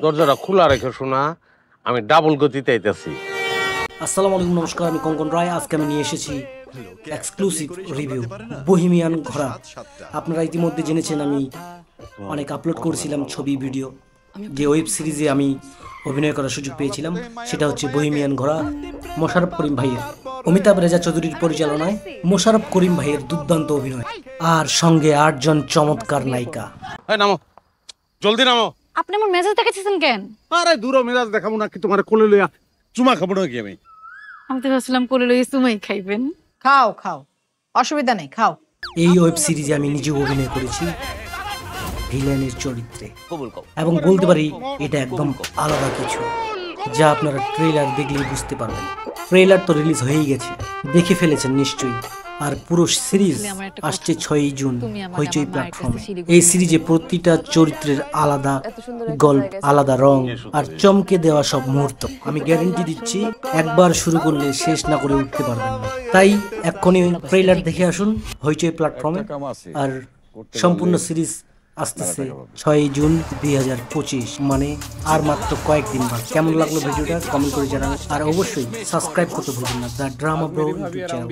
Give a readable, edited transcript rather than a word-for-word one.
দরজাটা খোলা রেখে শোনা, আমি ডাবল গতিতে আইতাছি। আসসালামু আলাইকুম, নমস্কার। আমি কঙ্কন রায়। আজকে আমি নিয়ে এসেছি এক্সক্লুসিভ রিভিউ বহিমিয়ান ঘোড়া। আপনারা ইতিমধ্যে জেনেছেন আমি অনেক আপলোড করেছিলাম ছবি ভিডিও। যে ওয়েব সিরিজে আমি অভিনয় করার সুযোগ পেয়েছিলাম সেটা হচ্ছে বহিমিয়ান ঘোড়া, মোশাররফ করিম ভাইয়ের, অমিতাভ রেজা চৌধুরীর পরিচালনায় মোশাররফ করিম ভাইয়ের দুর্দান্ত অভিনয় আর সঙ্গে 8 জন চমৎকার নায়িকা। এই নামো, জলদি নামো। আপনি আমার মেসেজ দেখেছেন কেন? আরে দূরও মেজাজ দেখাবো না কি তোমার কোলে লইয়া চুমা খাবো নাকি আমি? আমি তো ভাবছিলাম কোলে লইয়ে সুমাই খাইবেন। খাও খাও, অসুবিধা নেই, খাও। এই ওয়েব সিরিজে আমি নিজেও অভিনয় করেছি ভিলেনের চরিত্রে, এবং বলতে পারি এটা একদম আলাদা কিছু, যা আপনারা ট্রেলার দেখলেই বুঝতে পারবেন। ট্রেলার তো রিলিজ হয়েই গেছে, দেখে ফেলেছেন নিশ্চয়ই। আর পুরো সিরিজ আসছে 6 জুন হইচই প্ল্যাটফর্মে। এই সিরিজে প্রতিটা চরিত্রের আলাদা গল্প, আলাদা রং আর চমকে দেওয়া সব মুহূর্ত। আমি গ্যারান্টি দিচ্ছি, একবার শুরু করলে শেষ না করে উঠতে পারবেন না। তাই এক্ষুনি ট্রেলার দেখে আসুন হইচই প্ল্যাটফর্মে। আর সম্পূর্ণ সিরিজ আসতেছে 6 জুন 2025, মানে আর মাত্র কয়েকদিন বাদ। কেমন লাগলো ভিডিওটা কমেন্ট করে জানান, আর অবশ্যই সাবস্ক্রাইব করতে ভুলবেন না the drama bro YouTube channel.